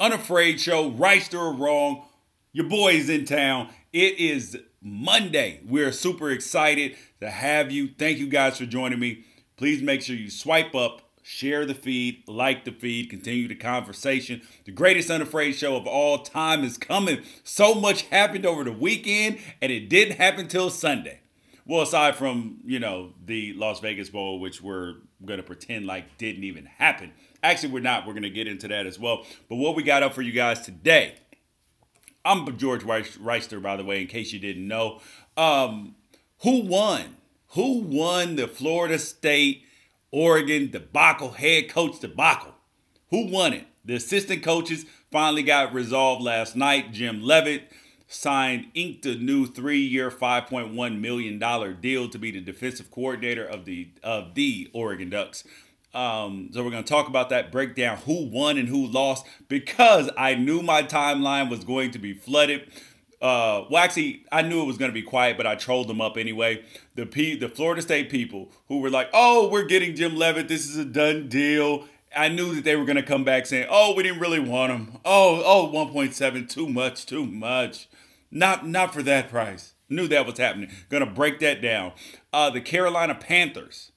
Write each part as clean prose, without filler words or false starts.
Unafraid Show, right or wrong. Your boy's in town. It is Monday. We're super excited to have you. Thank you guys for joining me. Please make sure you swipe up, share the feed, like the feed, continue the conversation. The greatest Unafraid Show of all time is coming. So much happened over the weekend, and it didn't happen till Sunday. Well, aside from, the Las Vegas Bowl, which we're going to pretend like didn't even happen. Actually, we're not. We're going to get into that as well. But what we got up for you guys today, I'm George Reister, by the way, in case you didn't know. Who won? Who won the Florida State, Oregon debacle, head coach debacle? Who won it? The assistant coaches finally got resolved last night. Jim Leavitt inked a new 3-year, $5.1 million deal to be the defensive coordinator of the Oregon Ducks. So we're going to talk about that, break down who won and who lost, because I knew my timeline was going to be flooded. Actually, I knew it was going to be quiet, but I trolled them up anyway. The Florida State people who were like, oh, we're getting Jim Leavitt, this is a done deal. I knew that they were going to come back saying, oh, we didn't really want him. Oh, 1.7, too much. Not for that price. Knew that was happening. Going to break that down. The Carolina Panthers,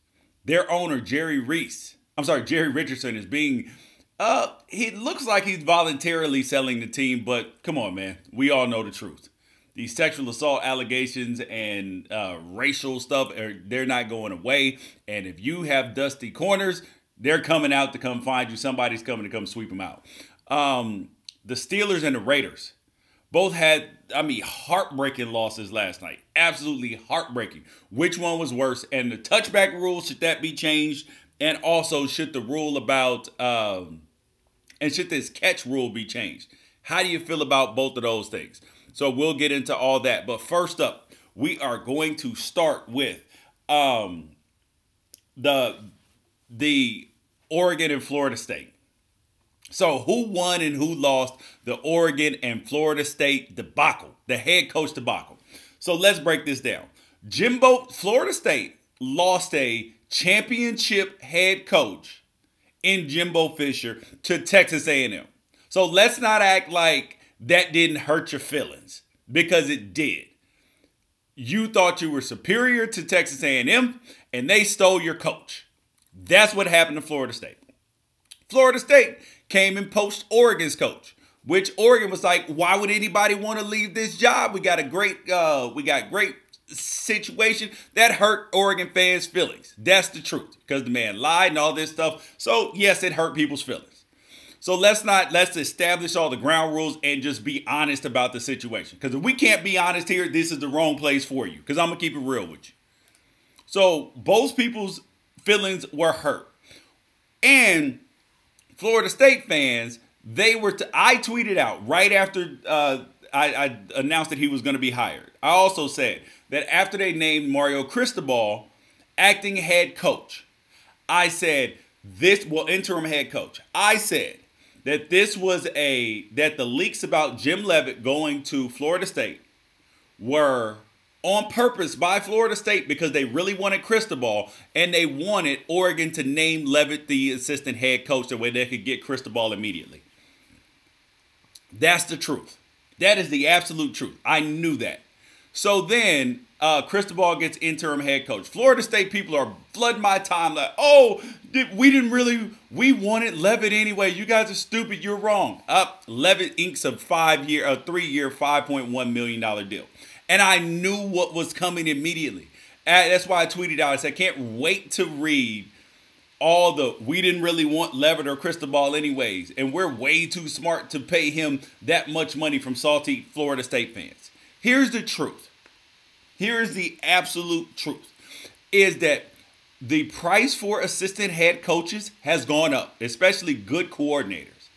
their owner, Jerry Richardson is being, he looks like he's voluntarily selling the team, but come on, man. We all know the truth. These sexual assault allegations and racial stuff, they're not going away. And if you have dusty corners, they're coming out to come find you. Somebody's coming to come sweep them out. The Steelers and the Raiders both had, heartbreaking losses last night. Absolutely heartbreaking. Which one was worse? And the touchback rule, should that be changed? And also, should the rule about, should this catch rule be changed? How do you feel about both of those things? So we'll get into all that. But first up, we are going to start with the Oregon and Florida State. So who won and who lost the Oregon and Florida State debacle, the head coach debacle? So let's break this down. Florida State lost a championship head coach in Jimbo Fisher to Texas A&M. So let's not act like that didn't hurt your feelings, because it did. You thought you were superior to Texas A&M, and they stole your coach. That's what happened to Florida State. Florida State came and poached Oregon's coach, which Oregon was like, why would anybody want to leave this job? We got great situation. That hurt Oregon fans' feelings. That's the truth, because the man lied and all this stuff. So yes, it hurt people's feelings. So let's establish all the ground rules and just be honest about the situation. Because if we can't be honest here, this is the wrong place for you, because I'm going to keep it real with you. So both people's feelings were hurt. And Florida State fans, I tweeted out right after I announced that he was going to be hired. I also said that after they named Mario Cristobal acting head coach, I said interim head coach. I said that that the leaks about Jim Leavitt going to Florida State were on purpose by Florida State, because they really wanted Cristobal, and they wanted Oregon to name Leavitt the assistant head coach, the way they could get Cristobal immediately. That's the truth. That is the absolute truth. I knew that. So then Cristobal gets interim head coach. Florida State people are flooding my time like, oh, we wanted Leavitt anyway. You guys are stupid. You're wrong. Leavitt inks a 3-year, $5.1 million deal. And I knew what was coming immediately. That's why I tweeted out. I said, I can't wait to read we didn't really want Leavitt or Cristobal anyways. And we're way too smart to pay him that much money from salty Florida State fans. Here's the truth. Here's the absolute truth. Is that the price for assistant head coaches has gone up, especially good coordinators.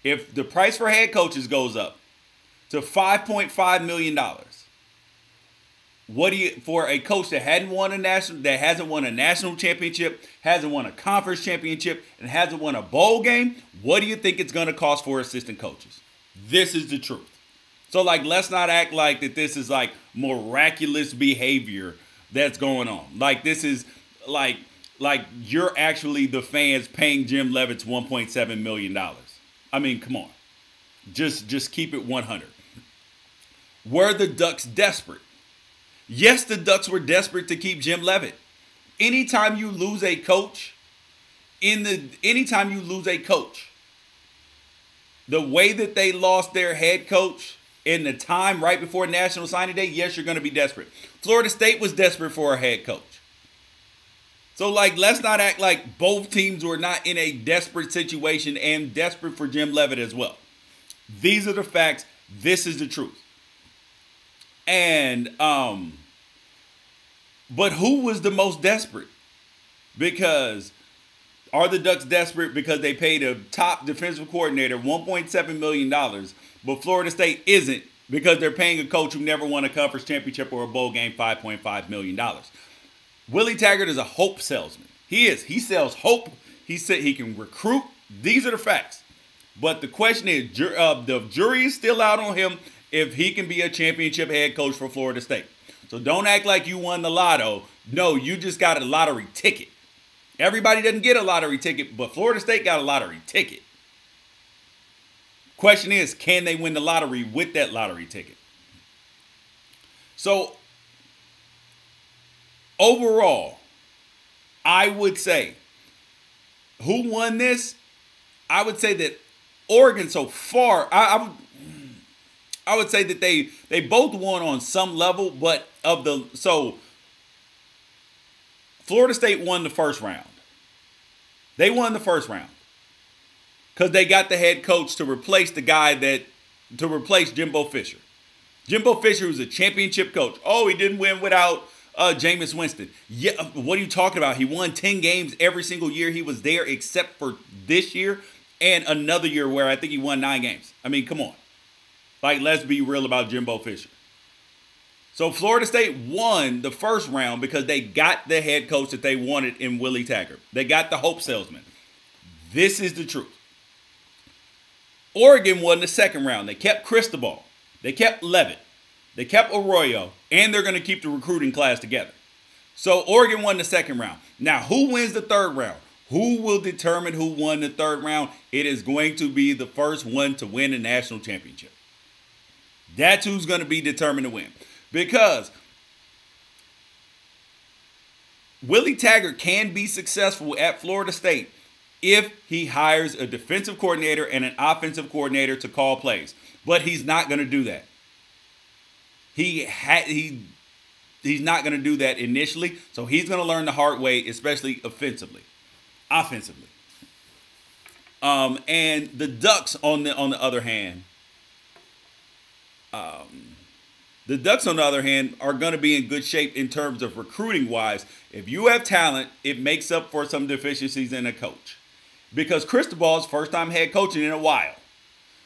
If the price for head coaches goes up to $5.5 million, for a coach that hasn't won a national championship, hasn't won a conference championship, and hasn't won a bowl game, what do you think it's going to cost for assistant coaches? This is the truth. So let's not act like that this is miraculous behavior that's going on. This is like you're actually the fans paying Jim Leavitt's $1.7 million. I mean, come on. Just keep it 100. Were the Ducks desperate? Yes, the Ducks were desperate to keep Jim Leavitt. Anytime you lose a coach, the way that they lost their head coach in the time right before National Signing Day, yes, you're going to be desperate. Florida State was desperate for a head coach. So, like, let's not act like both teams were not in a desperate situation and desperate for Jim Leavitt as well. These are the facts. This is the truth. And, but who was the most desperate? Because are the Ducks desperate because they paid a top defensive coordinator $1.7 million, but Florida State isn't because they're paying a coach who never won a conference championship or a bowl game $5.5 million? Willie Taggart is a hope salesman. He is. He sells hope. He said he can recruit. These are the facts. But the question is, the jury is still out on him if he can be a championship head coach for Florida State. So don't act like you won the lotto. No, you just got a lottery ticket. Everybody doesn't get a lottery ticket, but Florida State got a lottery ticket. Question is, can they win the lottery with that lottery ticket? So, overall, I would say, who won this? I would say that Oregon so far, I would say that they both won on some level, but Florida State won the first round. They won the first round because they got the head coach to replace Jimbo Fisher. Jimbo Fisher was a championship coach. Oh, he didn't win without Jameis Winston. Yeah, what are you talking about? He won 10 games every single year he was there except for this year and another year where I think he won 9 games. I mean, come on. Like, let's be real about Jimbo Fisher. So Florida State won the first round because they got the head coach that they wanted in Willie Taggart. They got the hope salesman. This is the truth. Oregon won the second round. They kept Cristobal. They kept Leavitt. They kept Arroyo. And they're going to keep the recruiting class together. So Oregon won the second round. Now, who wins the third round? Who will determine who won the third round? It is going to be the first one to win a national championship. That's who's going to be determined to win. Because Willie Taggart can be successful at Florida State if he hires a defensive coordinator and an offensive coordinator to call plays. But he's not going to do that. He's not going to do that initially. So he's going to learn the hard way, especially offensively. And the Ducks on the other hand, are going to be in good shape in terms of recruiting-wise. If you have talent, it makes up for some deficiencies in a coach. Because Cristobal's first-time head coaching in a while.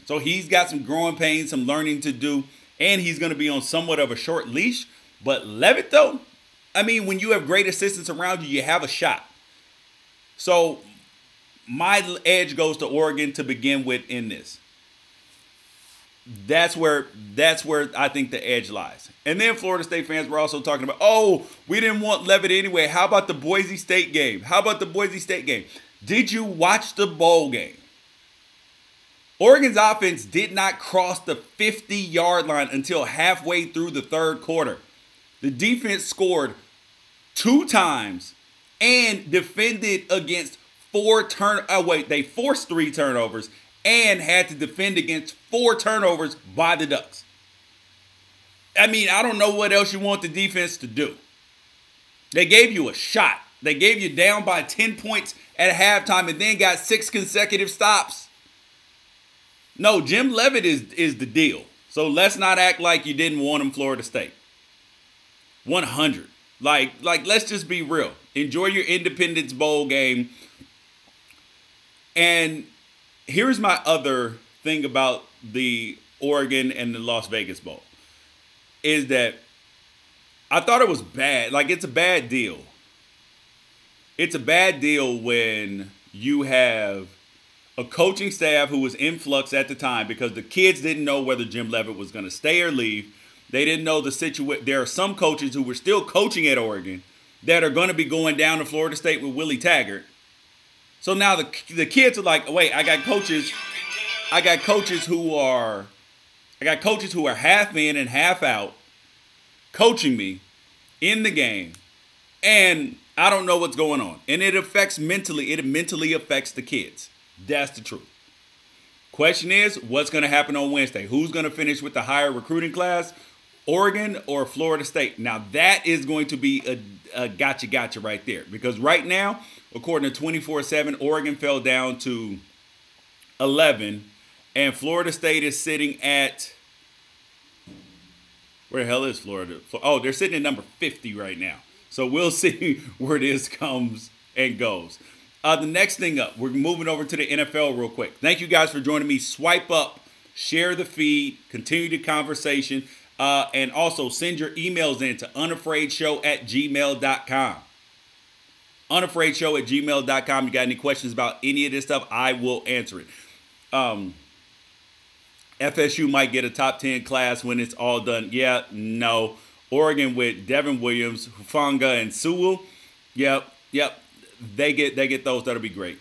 So he's got some growing pains, some learning to do, and he's going to be on somewhat of a short leash. But Leavitt, though, I mean, when you have great assistants around you, you have a shot. So my edge goes to Oregon to begin with in this. That's where I think the edge lies. And then Florida State fans were also talking about, oh, we didn't want Leavitt anyway. How about the Boise State game? Did you watch the bowl game? Oregon's offense did not cross the 50-yard line until halfway through the third quarter. The defense scored 2 times and defended against they forced 3 turnovers and had to defend against 4 turnovers by the Ducks. I mean, I don't know what else you want the defense to do. They gave you a shot. They gave you down by 10 points at halftime and then got 6 consecutive stops. No, Jim Leavitt is the deal. So let's not act like you didn't want him Florida State. 100. Like let's just be real. Enjoy your Independence Bowl game. And here's my other thing about the Oregon and the Las Vegas Bowl. Is that I thought it was bad. Like, it's a bad deal. It's a bad deal when you have a coaching staff who was in flux at the time because the kids didn't know whether Jim Leavitt was going to stay or leave. They didn't know the situation. There are some coaches who were still coaching at Oregon that are going to be going down to Florida State with Willie Taggart. So now the kids are like, wait, I got coaches. I got coaches who are half in and half out coaching me in the game, and I don't know what's going on. And it mentally affects the kids. That's the truth. Question is, what's going to happen on Wednesday? Who's going to finish with the higher recruiting class? Oregon or Florida State? Now, that is going to be a gotcha right there. Because right now, according to 24/7, Oregon fell down to 11. And Florida State is sitting at... Where the hell is Florida? Oh, they're sitting at number 50 right now. So we'll see where this comes and goes. The next thing up, we're moving over to the NFL real quick. Thank you guys for joining me. Swipe up, share the feed, continue the conversation, and also send your emails in to unafraidshow@gmail.com. Unafraidshow@gmail.com. You got any questions about any of this stuff, I will answer it. FSU might get a top 10 class when it's all done. Yeah, no. Oregon with Devin Williams, Hufanga, and Sewell. Yep. They get those. That'll be great.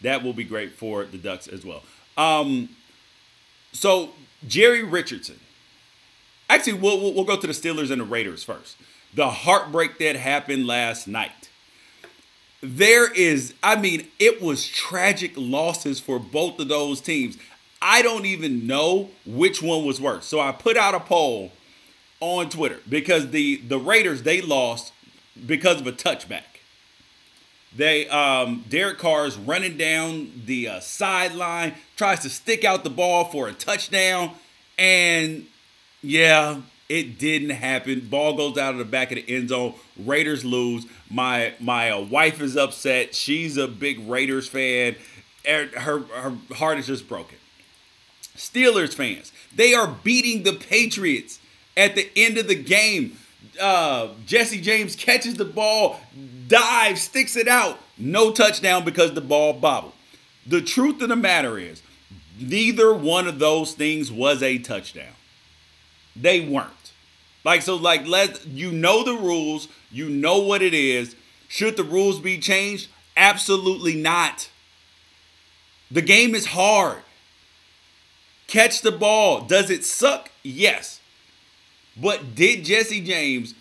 That will be great for the Ducks as well. So Jerry Richardson. Actually, we'll go to the Steelers and the Raiders first. The heartbreak that happened last night. It was tragic losses for both of those teams. I don't even know which one was worse. So I put out a poll on Twitter because the Raiders, they lost because of a touchback. Derek Carr's running down the sideline, tries to stick out the ball for a touchdown, and yeah, it didn't happen. Ball goes out of the back of the end zone. Raiders lose. My wife is upset. She's a big Raiders fan. Her heart is just broken. Steelers fans, they are beating the Patriots at the end of the game. Jesse James catches the ball, dives, sticks it out. No touchdown because the ball bobbled. The truth of the matter is, neither one of those things was a touchdown. They weren't. You know the rules. You know what it is. Should the rules be changed? Absolutely not. The game is hard. Catch the ball. Does it suck? Yes. But did Jesse James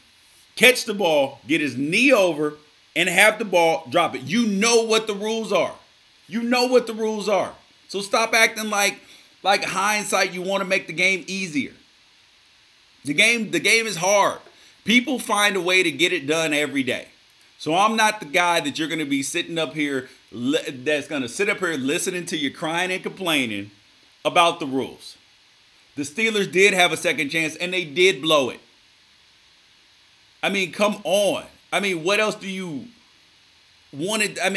catch the ball, get his knee over, and have the ball, drop it? You know what the rules are. You know what the rules are. So stop acting like hindsight you want to make the game easier. The game is hard. People find a way to get it done every day. So I'm not the guy that you're going to be sitting up here, that's going to sit up here listening to you crying and complaining about the rules. The Steelers did have a second chance, and they did blow it. I mean, come on. I mean, what else do you want to... I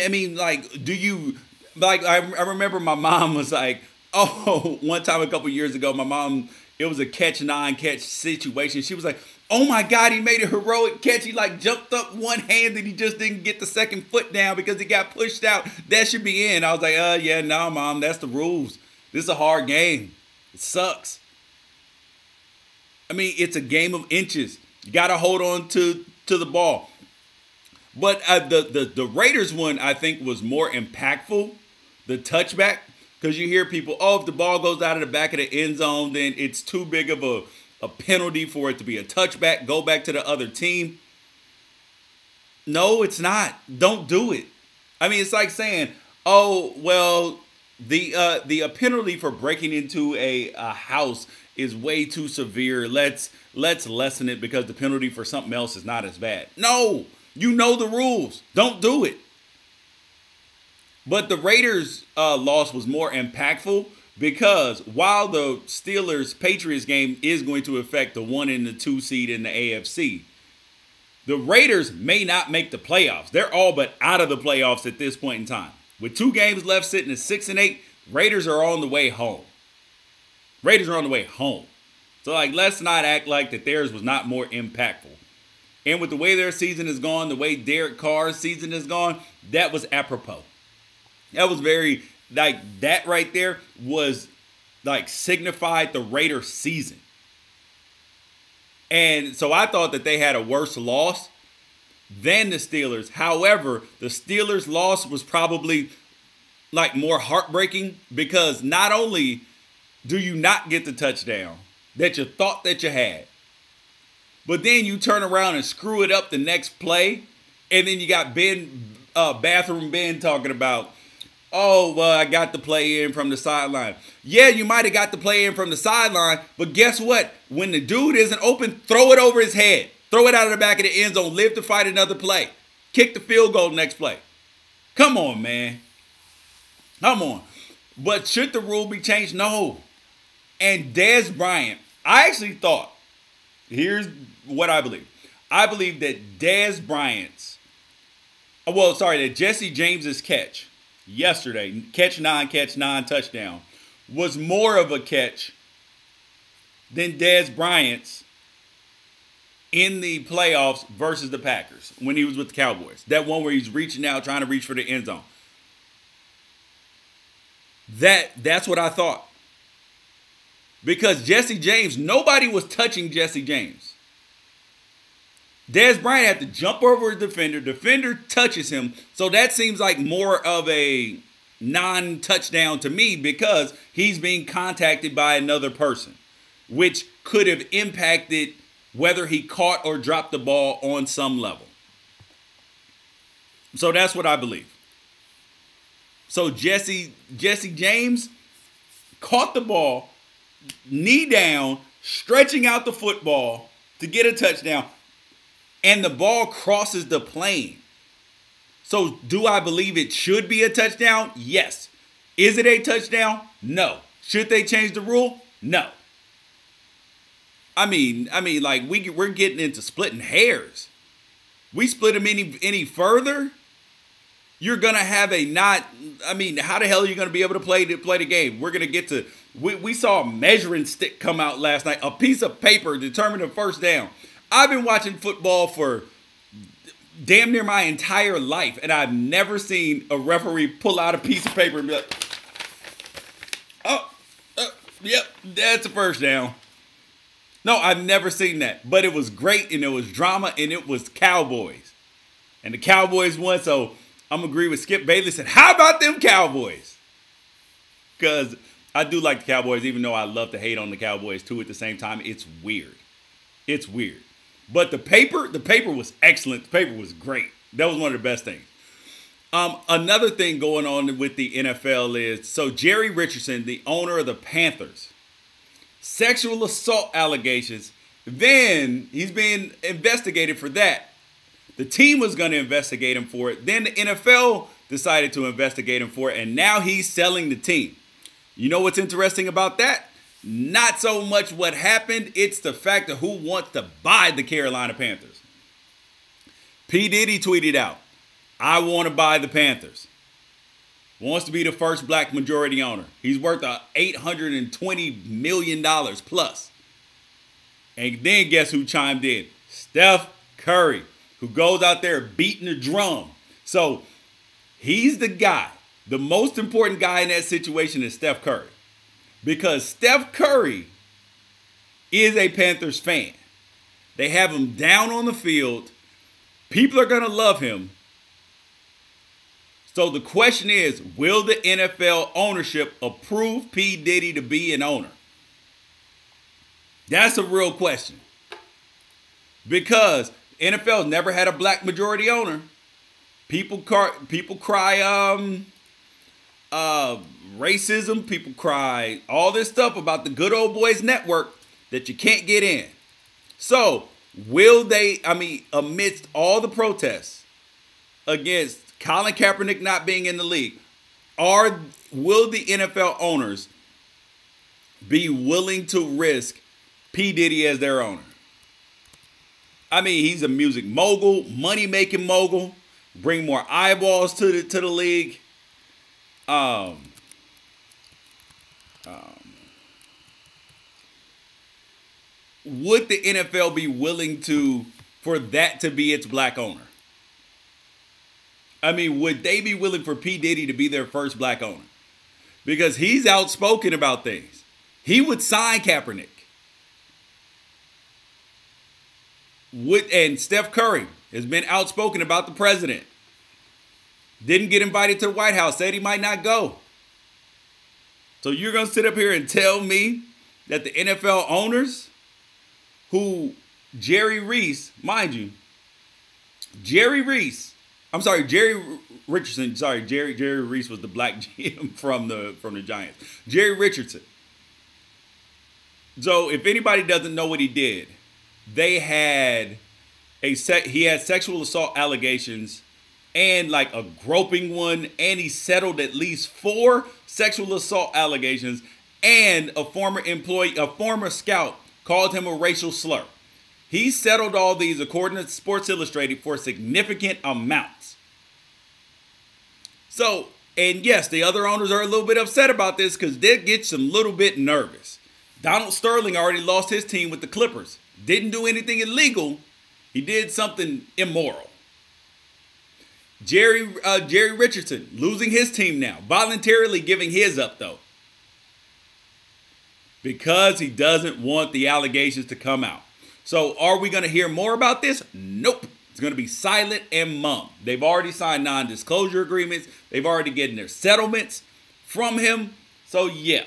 remember my mom was like, one time a couple years ago, my mom, it was a non-catch situation. She was like, oh my God, he made a heroic catch. He jumped up one hand and he just didn't get the second foot down because he got pushed out. That should be in. I was like, yeah, no, Mom, that's the rules. This is a hard game. It sucks. I mean, it's a game of inches. You got to hold on to the ball. But the Raiders one, I think, was more impactful, the touchback, because you hear people, if the ball goes out of the back of the end zone, then it's too big of a penalty for it to be a touchback. Go back to the other team. No, it's not. Don't do it. I mean, it's like saying, the penalty for breaking into a house is way too severe. Let's lessen it because the penalty for something else is not as bad. No, you know the rules. Don't do it. But the Raiders' loss was more impactful because while the Steelers-Patriots game is going to affect the 1 and the 2 seed in the AFC, the Raiders may not make the playoffs. They're all but out of the playoffs at this point in time. With 2 games left, sitting at 6-8, Raiders are on the way home. So, let's not act like that theirs was not more impactful. And with the way their season is gone, the way Derek Carr's season is gone, that was apropos. That was very, that right there was, signified the Raiders season. And so I thought that they had a worse loss than the Steelers. However, the Steelers' loss was probably like more heartbreaking because not only do you not get the touchdown that you thought that you had, but then you turn around and screw it up the next play, and then you got Bathroom Ben talking about, oh, well, I got the play in from the sideline. Yeah, you might have got the play in from the sideline, but guess what? When the dude isn't open, throw it over his head. Throw it out of the back of the end zone. Live to fight another play. Kick the field goal next play. Come on, man. Come on. But should the rule be changed? No. And Dez Bryant, I actually thought, here's what I believe. I believe that that Jesse James's catch yesterday, catch 9 touchdown, was more of a catch than Dez Bryant's in the playoffs versus the Packers when he was with the Cowboys. That one where he's reaching out, trying to reach for the end zone. That's what I thought. Because Jesse James, nobody was touching Jesse James. Dez Bryant had to jump over his defender. Defender touches him. So that seems like more of a non-touchdown to me because he's being contacted by another person, which could have impacted whether he caught or dropped the ball on some level. So that's what I believe. So Jesse James caught the ball, knee down, stretching out the football to get a touchdown, and the ball crosses the plane. So do I believe it should be a touchdown? Yes. Is it a touchdown? No. Should they change the rule? No. I mean, like we're getting into splitting hairs. We split them any further, you're gonna have a not. I mean, how the hell are you gonna be able to play the game? We're gonna get to. We saw a measuring stick come out last night, a piece of paper determining a first down. I've been watching football for damn near my entire life, and I've never seen a referee pull out a piece of paper and be like, yep, that's a first down. No, I've never seen that. But it was great, and it was drama, and it was Cowboys. And the Cowboys won, so I'm going to agree with Skip Bayless. And how about them Cowboys? Because I do like the Cowboys, even though I love to hate on the Cowboys, too, at the same time. It's weird. It's weird. But the paper was excellent. The paper was great. That was one of the best things. Another thing going on with the NFL is, so Jerry Richardson, the owner of the Panthers, sexual assault allegations. Then he's being investigated for that. The team was going to investigate him for it. Then the NFL decided to investigate him for it. And now he's selling the team. You know what's interesting about that? Not so much what happened. It's the fact of who wants to buy the Carolina Panthers. P.Diddy tweeted out, I want to buy the Panthers. Wants to be the first black majority owner. He's worth $820 million plus. And then guess who chimed in? Steph Curry, who goes out there beating the drum. So he's the guy. The most important guy in that situation is Steph Curry. Because Steph Curry is a Panthers fan. They have him down on the field. People are going to love him. So the question is, will the NFL ownership approve P. Diddy to be an owner? That's a real question. Because NFL's never had a black majority owner. People cry racism. People cry all this stuff about the good old boys network that you can't get in. So will they, amidst all the protests against Colin Kaepernick not being in the league, will the NFL owners be willing to risk P. Diddy as their owner? He's a music mogul, money-making mogul, bring more eyeballs to the league. Would the NFL be willing for that to be its black owner? Would they be willing for P. Diddy to be their first black owner? Because he's outspoken about things. He would sign Kaepernick. And Steph Curry has been outspoken about the president. Didn't get invited to the White House. Said he might not go. So you're going to sit up here and tell me that the NFL owners who Jerry Richardson. Sorry, Jerry Reese was the black GM from the Giants. Jerry Richardson. So if anybody doesn't know what he did, he had sexual assault allegations and like a groping one, and he settled at least 4 sexual assault allegations, and a former scout called him a racial slur. He settled all these, according to Sports Illustrated, for significant amounts. So, and yes, the other owners are a little bit upset about this because they get a little bit nervous. Donald Sterling already lost his team with the Clippers. Didn't do anything illegal. He did something immoral. Jerry Richardson losing his team now. Voluntarily giving his up, though. Because he doesn't want the allegations to come out. So are we going to hear more about this? Nope. It's going to be silent and mum. They've already signed non-disclosure agreements. They've already getting their settlements from him. So yeah,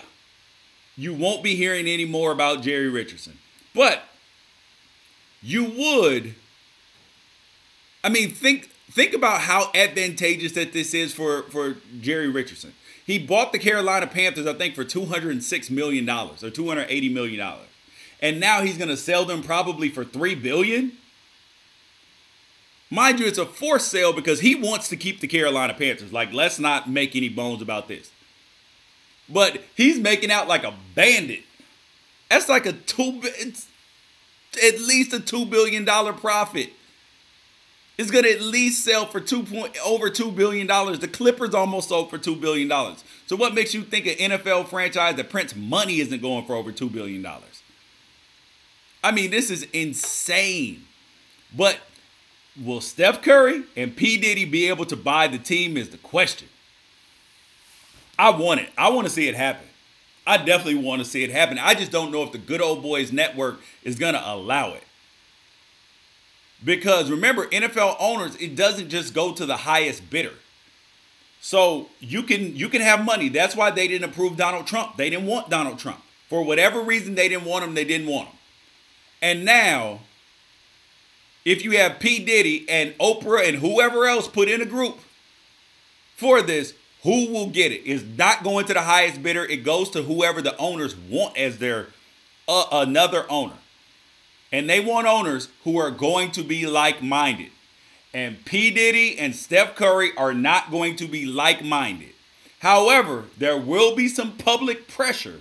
you won't be hearing any more about Jerry Richardson. But you would, I mean, think about how advantageous that this is for Jerry Richardson. He bought the Carolina Panthers, I think, for $206 million or $280 million. And now he's going to sell them probably for $3 billion. Mind you, it's a forced sale because he wants to keep the Carolina Panthers. Like, let's not make any bones about this. But he's making out like a bandit. That's like it's at least a $2 billion profit. It's going to at least sell for over $2 billion. The Clippers almost sold for $2 billion. So what makes you think an NFL franchise that prints money isn't going for over $2 billion? I mean, this is insane. But will Steph Curry and P.Diddy be able to buy the team is the question. I want it. I want to see it happen. I definitely want to see it happen. I just don't know if the Good Old Boys Network is going to allow it. Because remember, NFL owners, it doesn't just go to the highest bidder. So you can have money. That's why they didn't approve Donald Trump. They didn't want Donald Trump. For whatever reason, they didn't want him. They didn't want him. And now, if you have P. Diddy and Oprah and whoever else put in a group for this, who will get it? It's not going to the highest bidder. It goes to whoever the owners want as their another owner. And they want owners who are going to be like-minded. And P. Diddy and Steph Curry are not going to be like-minded. However, there will be some public pressure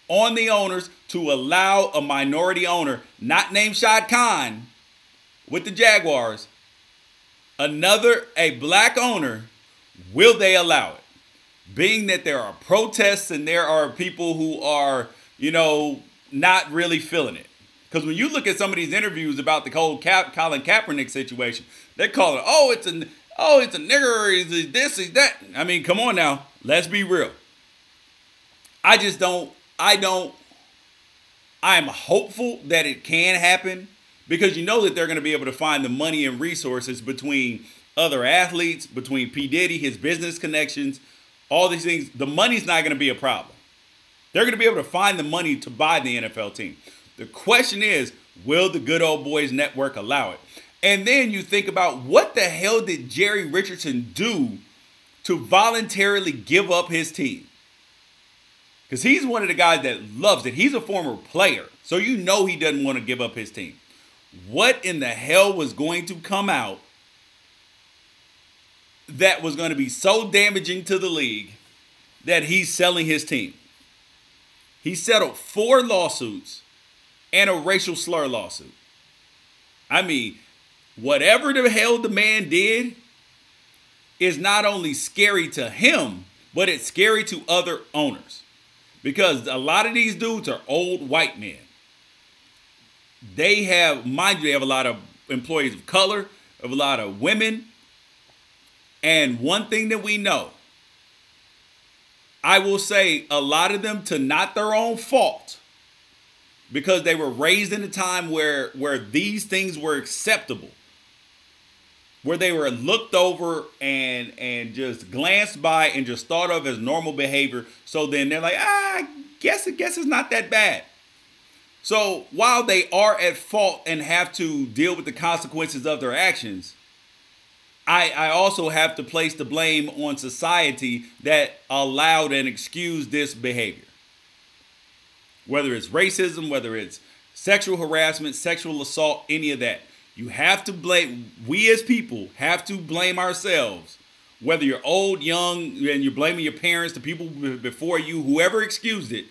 on the owners to allow a minority owner, not named Shad Khan, with the Jaguars, a black owner, will they allow it? Being that there are protests and there are people who are, not really feeling it. Because when you look at some of these interviews about the whole Colin Kaepernick situation, they call it, it's a nigger, he's this, he's that. I mean, come on now. Let's be real. I am hopeful that it can happen because you know that they're going to be able to find the money and resources between other athletes, between P. Diddy, his business connections, all these things. The money's not going to be a problem. They're going to be able to find the money to buy the NFL team. The question is, will the Good Old Boys Network allow it? And then you think about what the hell did Jerry Richardson do to voluntarily give up his team? Because he's one of the guys that loves it. He's a former player. So you know he doesn't want to give up his team. What in the hell was going to come out that was going to be so damaging to the league that he's selling his team? He settled 4 lawsuits and a racial slur lawsuit. I mean, whatever the hell the man did is not only scary to him, but it's scary to other owners. Because a lot of these dudes are old white men. They have, mind you, they have a lot of employees of color, of a lot of women. And one thing that we know, I will say a lot of them to not their own fault, because they were raised in a time where these things were acceptable. where they were looked over and just glanced by and just thought of as normal behavior. So then they're like, I guess it's not that bad. So while they are at fault and have to deal with the consequences of their actions, I also have to place the blame on society that allowed and excused this behavior. Whether it's racism, whether it's sexual harassment, sexual assault, any of that. You have to blame, we as people have to blame ourselves. Whether you're old, young, and you're blaming your parents, the people before you, whoever excused it,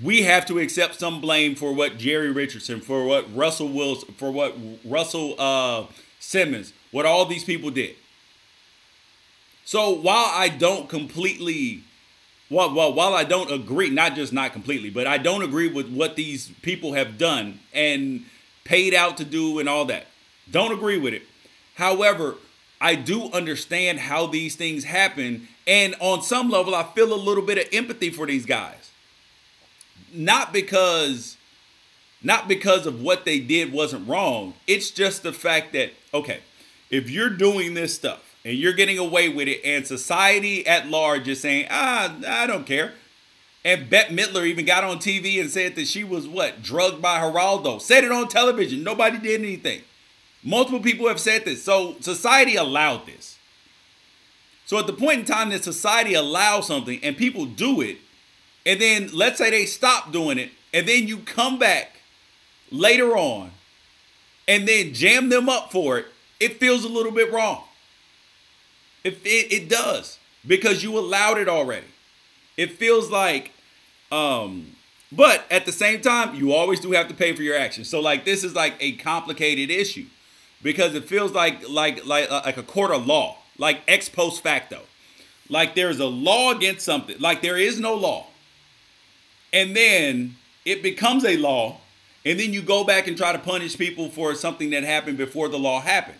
we have to accept some blame for what Jerry Richardson, for what Russell Wilson, for what Russell Simmons, what all these people did. So while I don't completely, while I don't agree, not completely, but I don't agree with what these people have done and paid out to do and all that. Don't agree with it. However, I do understand how these things happen. And on some level, I feel a little bit of empathy for these guys. Not because of what they did wasn't wrong. It's just the fact that, okay, if you're doing this stuff and you're getting away with it and society at large is saying, I don't care. And Bette Midler even got on TV and said that she was, drugged by Geraldo. Said it on television. Nobody did anything. Multiple people have said this. So society allowed this. So at the point in time that society allows something and people do it, and then let's say they stop doing it, and then you come back later on and then jam them up for it, it feels a little bit wrong. It does, because you allowed it already. It feels like, but at the same time, you always do have to pay for your actions. So like, this is like a complicated issue because it feels like a court of law, like ex post facto. Like there's a law against something, like there is no law. And then it becomes a law. And then you go back and try to punish people for something that happened before the law happened.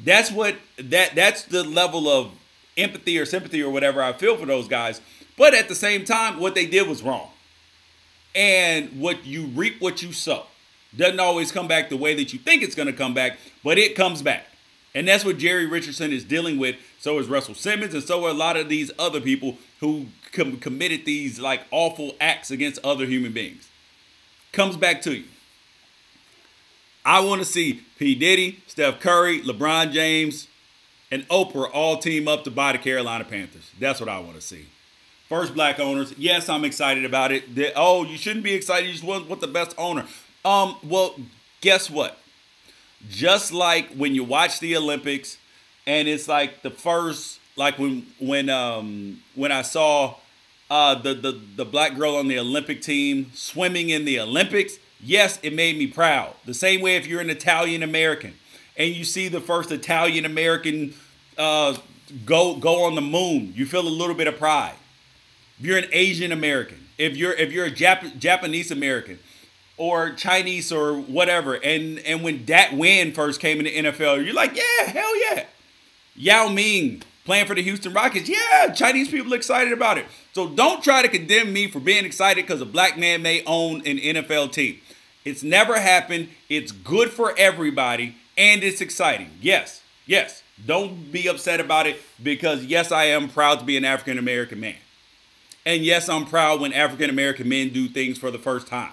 That's the level of empathy or sympathy or whatever I feel for those guys. But at the same time, what they did was wrong. And what you reap, what you sow. Doesn't always come back the way that you think it's going to come back, but it comes back. And that's what Jerry Richardson is dealing with. So is Russell Simmons, and so are a lot of these other people who committed these like awful acts against other human beings. Comes back to you. I want to see P.Diddy, Steph Curry, LeBron James, and Oprah all team up to buy the Carolina Panthers. That's what I want to see. First black owners. Yes, I'm excited about it. You shouldn't be excited. You just want the best owner. Well, guess what? Just like when you watch the Olympics, and it's like the first, like when I saw the black girl on the Olympic team swimming in the Olympics, yes, it made me proud. The same way if you're an Italian American and you see the first Italian American go on the moon, you feel a little bit of pride. If you're an Asian American, if you're a Japanese American or Chinese or whatever, and when Dat Nguyen first came in the NFL, you're like, yeah, hell yeah. Yao Ming playing for the Houston Rockets, yeah, Chinese people are excited about it. So don't try to condemn me for being excited because a black man may own an NFL team. It's never happened. It's good for everybody, and it's exciting. Yes, yes. Don't be upset about it because, yes, I am proud to be an African-American man. And, yes, I'm proud when African-American men do things for the first time.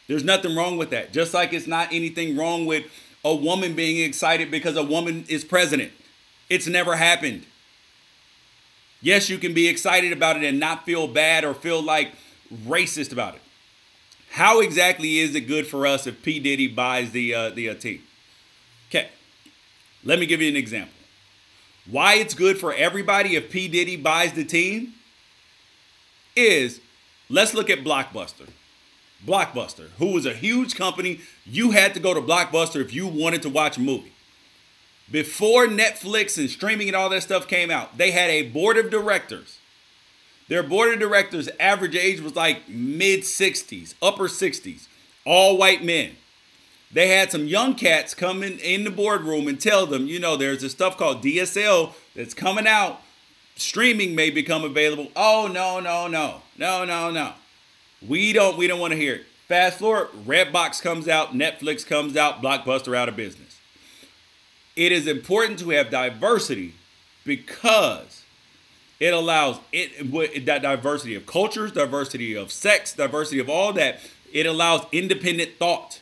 There's nothing wrong with that. Just like it's not anything wrong with a woman being excited because a woman is president. It's never happened. Yes, you can be excited about it and not feel bad or feel like racist about it. How exactly is it good for us if P. Diddy buys the team? Okay, let me give you an example. Why it's good for everybody if P. Diddy buys the team is, let's look at Blockbuster. Blockbuster, who was a huge company. You had to go to Blockbuster if you wanted to watch a movie. Before Netflix and streaming and all that stuff came out, they had a board of directors. Their board of directors' average age was like mid-60s, upper 60s, all white men. They had some young cats come in the boardroom and tell them, you know, there's this stuff called DSL that's coming out. Streaming may become available. Oh, no, no, no, no, no, no. We don't want to hear it. Fast forward, Redbox comes out, Netflix comes out, Blockbuster out of business. It is important to have diversity because it allows that diversity of cultures, diversity of sex, diversity of all that. It allows independent thought.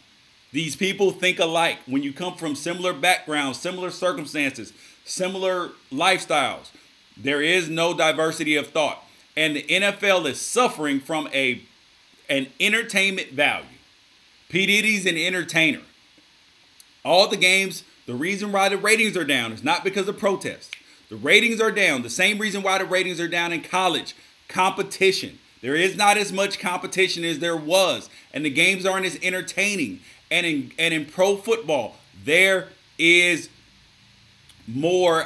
These people think alike. When you come from similar backgrounds, similar circumstances, similar lifestyles, there is no diversity of thought. And the NFL is suffering from an entertainment value. P.Diddy's an entertainer. All the games, the reason why the ratings are down is not because of protests. The ratings are down. The same reason why the ratings are down in college. Competition. There is not as much competition as there was. And the games aren't as entertaining. And in pro football, there is more,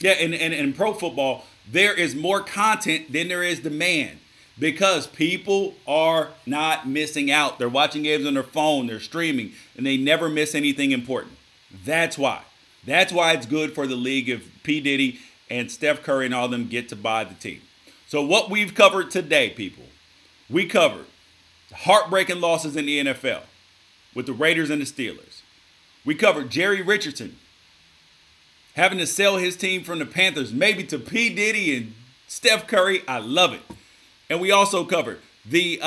in pro football, there is more content than there is demand. Because people are not missing out. They're watching games on their phone, they're streaming, and they never miss anything important. That's why. That's why it's good for the league if P. Diddy and Steph Curry and all of them get to buy the team. So what we've covered today, people, we covered heartbreaking losses in the NFL with the Raiders and the Steelers. We covered Jerry Richardson having to sell his team from the Panthers, maybe to P. Diddy and Steph Curry. I love it. And we also covered the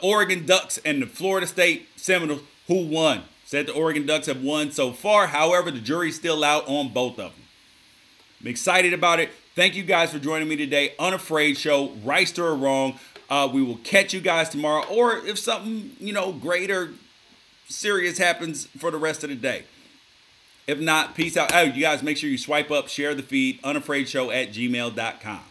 Oregon Ducks and the Florida State Seminoles, who won. Said the Oregon Ducks have won so far. However, the jury's still out on both of them. I'm excited about it. Thank you guys for joining me today. Unafraid Show, right or wrong. We will catch you guys tomorrow. Or if something, great or serious happens for the rest of the day. If not, peace out. Oh, you guys make sure you swipe up, share the feed, unafraidshow@gmail.com.